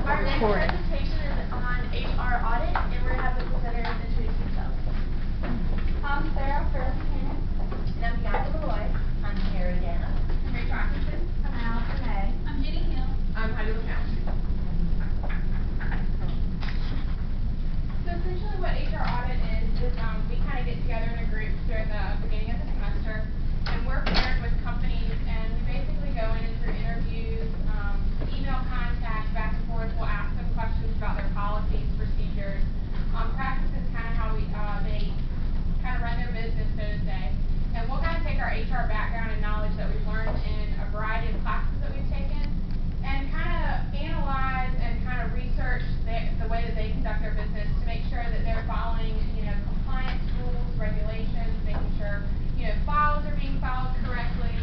Our next presentation is on HR audit, and we're going to have the presenters introduce themselves. I'm Farrell-Buchanan. And I'm Bianca Malloy. I'm Meredith. I'm Rachel Atkinson. I'm Allison A. I'm Jenny Hill. I'm Heidi LaCouch. So essentially what HR audit is we kind of get together in a group during the beginning of the semester, and we're paired with companies, and we basically go in and through interviews, email contact, back and forth. We'll ask them questions about their policies, procedures, practices, kind of how they kind of run their business, so to say. And we'll kind of take our HR background and knowledge that we've learned in a variety of classes that we've taken, and kind of analyze and kind of research the way that they conduct their business to make sure that they're following, compliance rules, regulations, making sure, files are being filed correctly,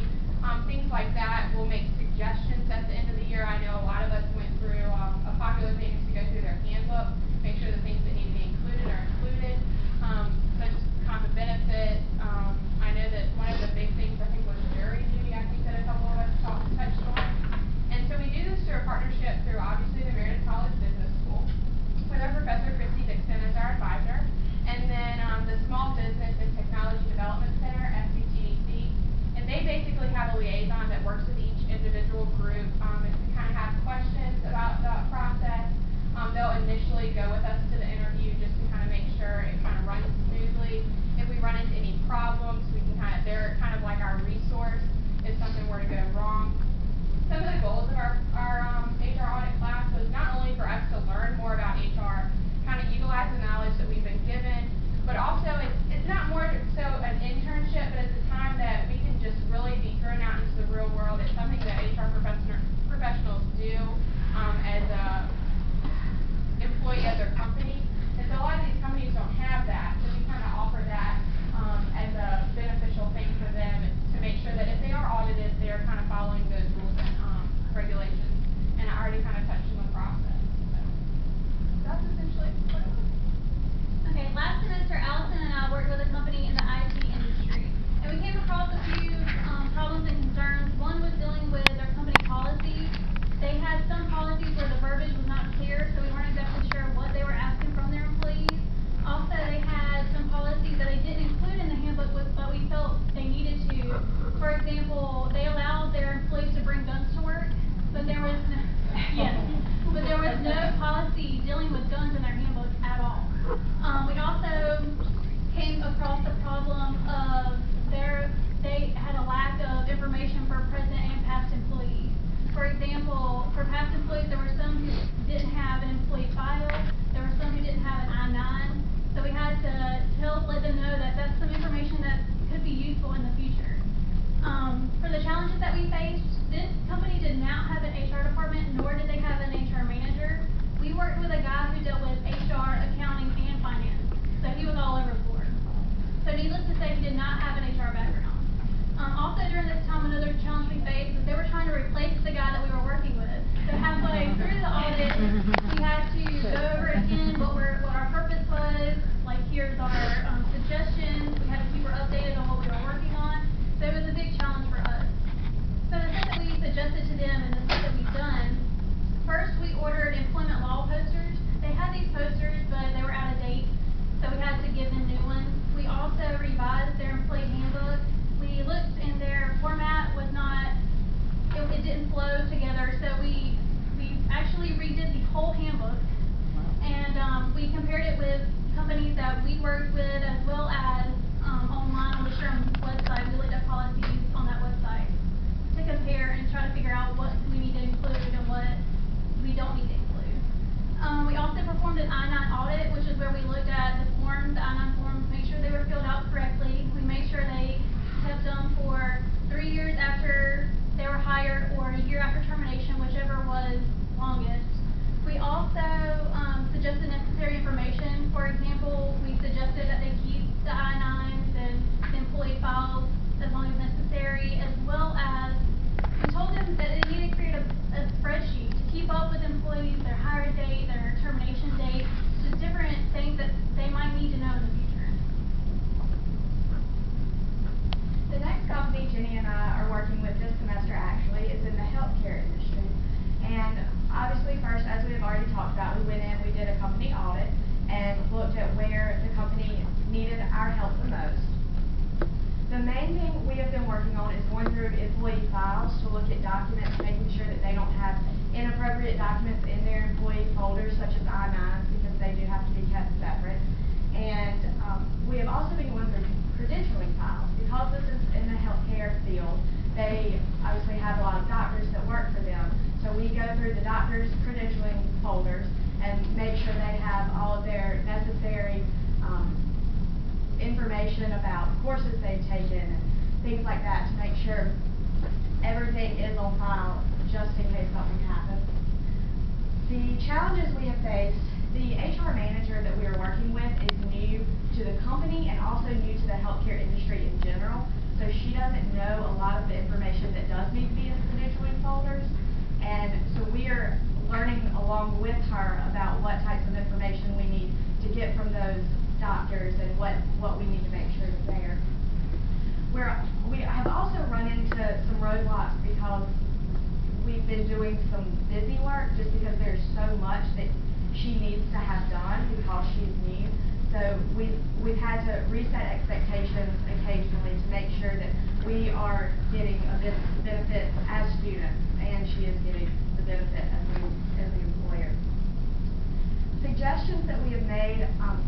things like that. We'll make suggestions at the end of the year. I know a lot of us went through a popular thing is to go through their handbook, make sure the things that need to be included are included, such as comp and benefits. I know that one of the big things I think was jury duty. I think that a couple of us touched on. And so we do this through a partnership through obviously the Meredith College Business School with our professor Christy Dixon as our advisor, and then the Small Business and Technology Development Center, SBTDC, and they basically have a liaison that works with each individual group. If we kind of have questions about the process, they'll initially go with us to the interview just to kind of make sure it kind of runs smoothly. If we run into any problems, we can they're kind of like our resource if something were to go wrong. Some of the goals of our HR audit class was not only for us to learn more about HR, kind of utilize the knowledge that we've been given, but also it's not more so an internship, but it's a time that we can just really be thrown out into the real world. It's something that HR professionals do as a employee of their company. And so a lot of these companies don't have that, so we kind of offer that as a beneficial thing for them to make sure that if they are audited, they are kind of following those rules and regulations. And I already kind of touched on the process. So that's essentially what it was. Okay, last semester, Allison and I worked with a company in the IT industry, and we came across a few problems and concerns. One was dealing with their company policies. They had some policies where the verbiage was not clear, so we weren't exactly sure what they were asking from their employees. Also, they had some policies that they didn't include in the handbook, but we felt they needed to. For example, they allowed their employees to bring guns to work, but there was no, but there was no policy dealing with guns in their handbook at all. We also came across the problem of they had a lack of information for present and past employees. For example, for past employees, there were some who didn't have an employee file. There were some who didn't have an I-9. So we had to help let them know that that's some information that could be useful in the future. For the challenges that we faced, this company did not have an HR department, nor did they have an HR manager. We worked with a guy who dealt with HR, accounting, and finance. So he was all over the board. So needless to say, he did not have an HR background. Also during this time, another challenge we faced was they were trying to replace the guy that we were working with. So halfway through the audit, we had to go over again what our purpose was. Like here's our suggestions. We had to keep her updated on what we were working on. So it was a big challenge for us. So the stuff that we suggested to them and the stuff that we've done, first we ordered employment law posters. They had these posters, but they were out of date, so we had to give them new ones. We also revised their employee handbook. We looked and their format was not, it didn't flow together, so we actually redid the whole handbook, and we compared it with companies that we worked with as well as online on the SHRM website. We looked at policies on that website to compare and try to figure out what we need to include and what we don't need to include. We also performed an I-9 audit, which is where we looked at the forms, the I-9 forms, make sure they were filled out correctly. We made sure they kept them for 3 years after they were hired or a year after termination, whichever was longest. We also suggested necessary information. For example, we suggested that they keep the I-9s and the employee files as long as necessary, as well as we told them that they needed to create a spreadsheet to keep up with employees, their hire date, their termination date, just different things that they might need to know in the future. The next company Jenny and I are working with this semester actually is in the healthcare industry. And Obviously, first, as we have already talked about, we went in, we did a company audit, and looked at where the company needed our help the most. The main thing we have been working on is going through employee files to look at documents, making sure that they don't have inappropriate documents in their employee folders, such as I-9s, because they do have to be kept separate. And we have also been going through credentialing files. Because this is in the healthcare field, they obviously have a lot of doctors that work for them. So we go through the doctors' credentialing folders and make sure they have all of their necessary information about courses they've taken and things like that to make sure everything is on file just in case something happens. The challenges we have faced, the HR manager that we are working with is new to the company and also new to the healthcare industry in general. So she doesn't know a lot of the information that does need to be in credentialing folders. And so we are learning along with her about what types of information we need to get from those doctors and what we need to make sure is there. We have also run into some roadblocks because we've been doing some busy work just because there's so much that she needs to have done because she's new. So we've had to reset expectations occasionally to make sure that we are getting a benefit as students and she is getting the benefit as the employer. Suggestions that we have made,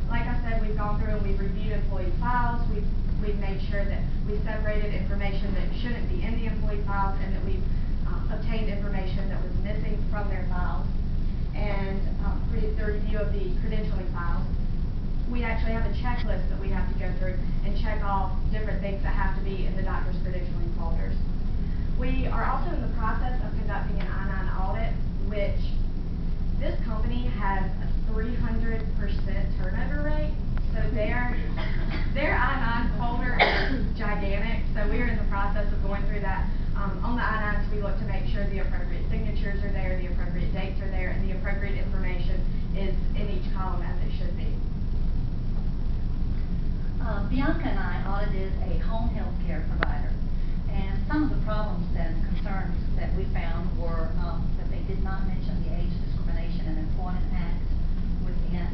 like I said, we've gone through and we've reviewed employee files. We've made sure that we separated information that shouldn't be in the employee files and that we've obtained information that was missing from their files. And for the review of the credentialing files, we actually have a checklist that we have to go through and check off different things that have to be in the doctor's credentialing folders. We are also in the process of conducting an I-9 audit, which this company has a 300% turnover rate. So their I-9 folder is gigantic. So we are in the process of going through that. On the I-9s, we look to make sure the appropriate signatures are there, the appropriate dates are there, and the appropriate information is in each column as it should be. Bianca and I audited a home health care provider, and some of the problems and concerns that we found were that they did not mention the Age Discrimination and Employment Act within,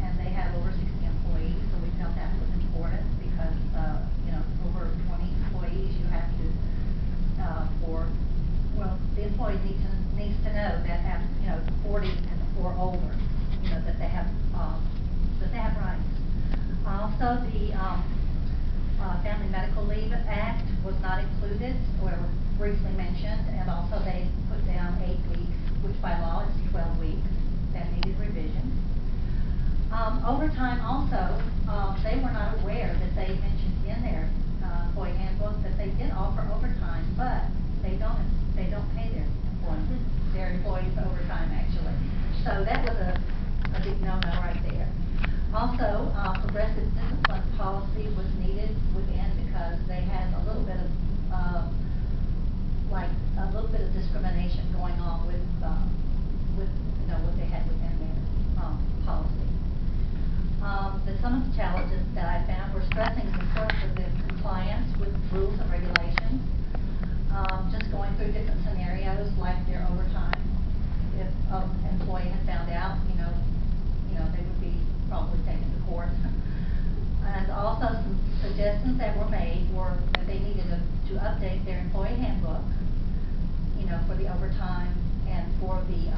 and they have over 60 employees, so we felt that was important because, over 20 employees, you have to, the employee needs to know that at, 40 and or older, that they have rights. Also, the Family Medical Leave Act was not included, or was briefly mentioned, and also they put down 8 weeks, which by law is 12 weeks, that needed revision. Overtime also, they were not aware that they mentioned in their employee handbook that they did offer overtime, but they don't pay their employees overtime actually. So that was a big no-no right there. Also, progressive discipline policy was needed within because they had a little bit of discrimination going on with what they had within their policy. Some of the challenges that I found were stressing the importance of the compliance with rules and regulations. Just going through different scenarios like their overtime. If an employee had found out, they would be probably taken to court. And also some suggestions that were made were that they needed to update their employee handbook, for the overtime and for the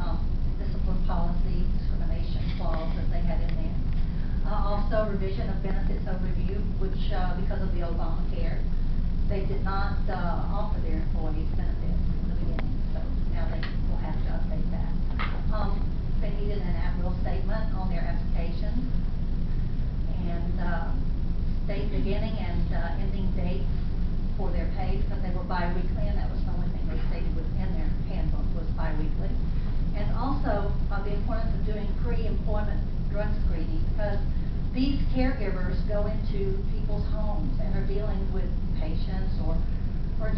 discipline policy discrimination clause that they had in there. Also revision of benefits overview, which because of the Obamacare, they did not offer their employees benefits in the beginning, so now they will have to update that. They needed an at-will statement on their application, and state beginning and ending dates for their pay because they were bi-weekly, and that was the only thing they stated within their handbook was bi-weekly. And also the importance of doing pre-employment drug screening because these caregivers go into people's homes and are dealing with patients or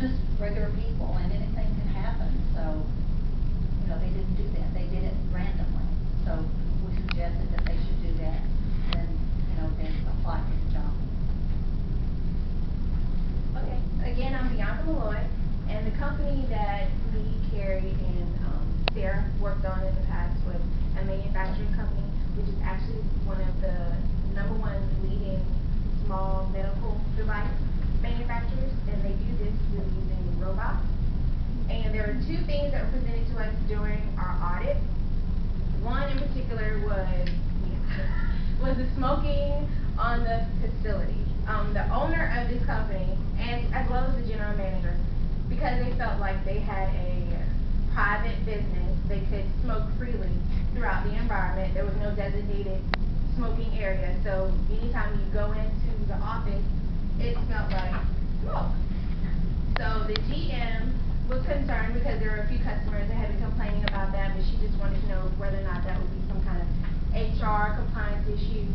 just regular people, and anything can happen. So, they didn't do that. They did it randomly. So we suggested that they should do that and, then apply for the job. Okay. Again, I'm Bianca Malloy, and the company that me, Carrie, and Sarah have worked on in the past was a manufacturing company, which is actually one of the #1 leading small medical device manufacturers, and they do this through using robots. And there are 2 things that were presented to us during our audit. One in particular was the smoking on the facility. The owner of this company, and as well as the general manager, because they felt like they had a private business, they could smoke freely throughout the environment. There was no designated smoking area, so anytime you go into the office, it smelled like smoke. So the GM was concerned because there were a few customers that had been complaining about that, but she just wanted to know whether or not that would be some kind of HR compliance issue.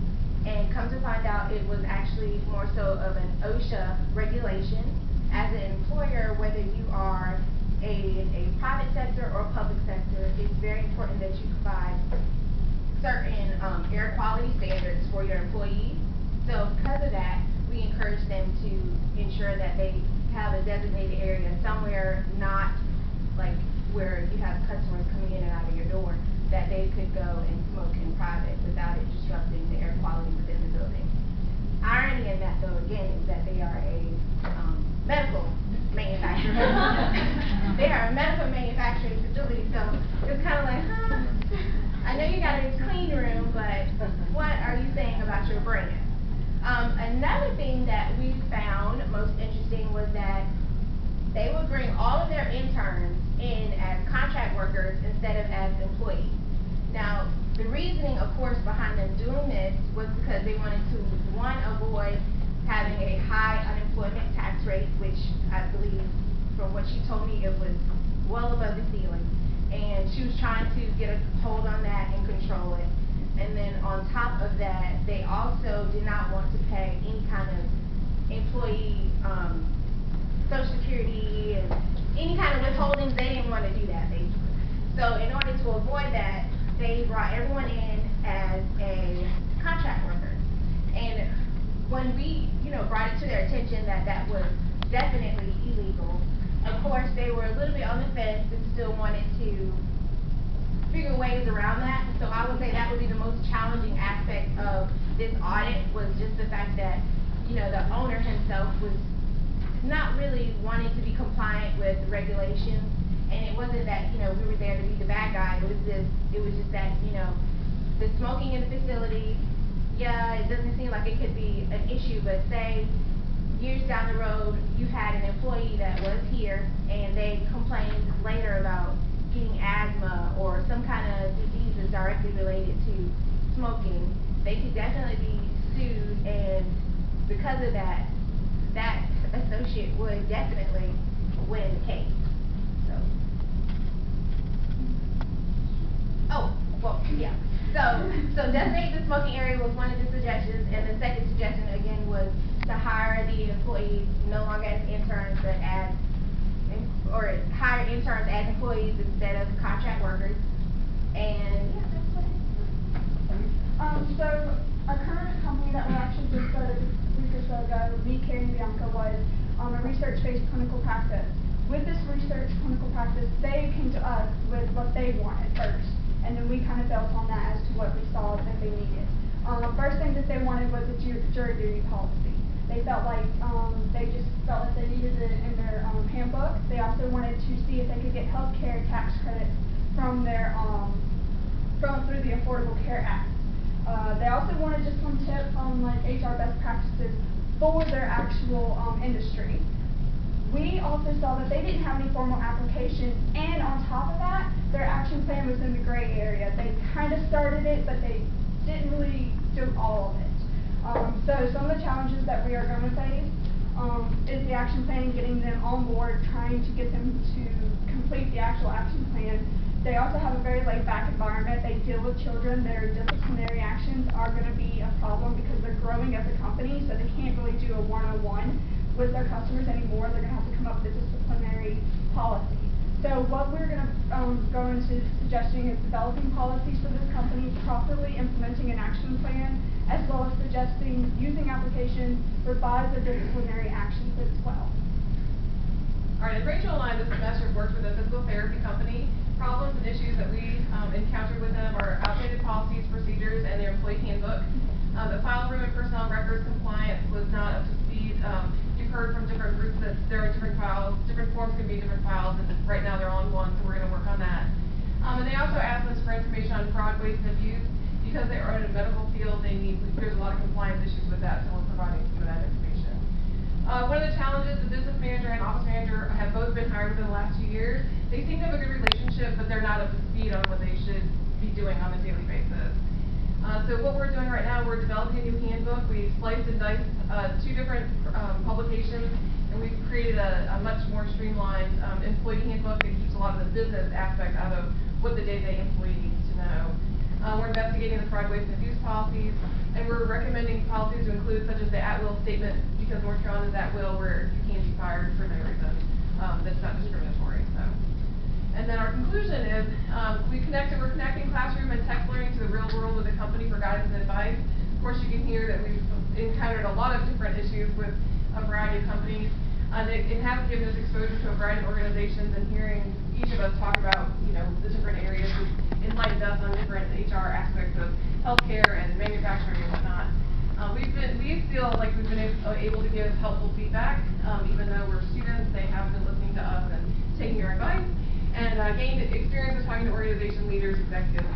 And come to find out, it was actually more so of an OSHA regulation. As an employer, whether you are a private sector or public sector, it's very important that you provide certain air quality standards for your employees. So because of that, we encourage them to ensure that they have a designated area somewhere, not like where you have customers coming in and out of your door, that they could go and smoke in private without it disrupting the air quality within the building. Irony in that, though, again, is that they are a medical manufacturer. They are a medical manufacturing facility, so it's kind of like, I know you got a clean room, but what are you saying about your brand? Another thing that we found most interesting was that they would bring all of their interns in as contract workers instead of as employees. Now, the reasoning, of course, behind them doing this was because they wanted to, one, avoid having a high unemployment tax rate, which I believe, from what she told me, it was well above the ceiling. And she was trying to get a hold on that and control it. And then on top of that, they also did not want to pay any kind of employee Social Security and any kind of withholdings. They didn't want to do that, basically. So in order to avoid that, they brought everyone in as a contract worker. And when we, brought it to their attention that that was definitely illegal, of course, they were a little bit on the fence and still wanted to figure ways around that. So I would say that would be the most challenging aspect of this audit, was just the fact that, the owner himself was not really wanting to be compliant with regulations. And it wasn't that, we were there to be the bad guy. It was just that, the smoking in the facility, yeah, it doesn't seem like it could be an issue, but say years down the road, you had an employee that was here and they complained later about getting asthma or some kind of diseases directly related to smoking, they could definitely be sued, and because of that, that associate would definitely win the case. So designate the smoking area was one of the suggestions, and the second suggestion again was to hire the employees no longer as interns, but or hire interns as employees instead of contract workers. And yeah, that's what it is. So a current company that we actually just started a week or so ago, me, Carrie, and Bianca, was a research-based clinical practice. With this research clinical practice, they came to us with what they wanted first, and then we kind of built on that as to what we saw that they needed. First thing that they wanted was a jury duty policy. They felt like they needed it in their handbook. They also wanted to see if they could get health care tax credits from their through the Affordable Care Act. They also wanted just some tips on like HR best practices for their actual industry. We also saw that they didn't have any formal applications, and on top of that, their action plan was in the gray area. They kind of started it, but they didn't really do all of it. So some of the challenges that we are going to face is the action plan, getting them on board, trying to get them to complete the actual action plan. They also have a very laid-back environment. They deal with children. Their disciplinary actions are going to be a problem because they're growing as a company, so they can't really do a one-on-one with their customers anymore. They're going to have to come up with a disciplinary policy. So what we're going to go into suggesting is developing policies for this company, properly implementing an action plan, as well as suggesting using applications for FISA disciplinary actions as well. All right, and Rachel and I this semester have worked with a physical therapy company problems and issues that we encountered with them are outdated policies, procedures, and their employee handbook. The file room and personnel records compliance was not up to speed. You've heard from different groups that there are different files, different forms can be different files, and right now they're on one, so we're going to work on that. And they also asked us for information on fraud, waste, and abuse. Because they are in a medical field, there's a lot of compliance issues with that, so we're providing some of that information. One of the challenges, the business manager and office manager have both been hired within the last 2 years. They seem to have a good relationship, but they're not up to speed on what they should be doing on a daily basis. So what we're doing right now, we're developing a new handbook. We sliced and diced 2 different publications, and we've created a much more streamlined employee handbook that keeps a lot of the business aspect out of what the day-to-day employee needs to know. We're investigating the fraud, waste, and abuse policies, and we're recommending policies to include such as the at-will statement, because North Carolina's at-will, where you can be fired for no reason. That's not discriminatory. So. And then our conclusion is we're connecting classroom and tech learning to the real world with the company for guidance and advice. Of course, you can hear that we've encountered a lot of different issues with a variety of companies. It has given us exposure to a variety of organizations, and hearing each of us talk about, the different areas has enlightened us on different HR aspects of healthcare and manufacturing and whatnot. We feel like we've been able to give helpful feedback, even though we're students. They have been listening to us and taking our advice, and gained experience with talking to organization leaders, executives,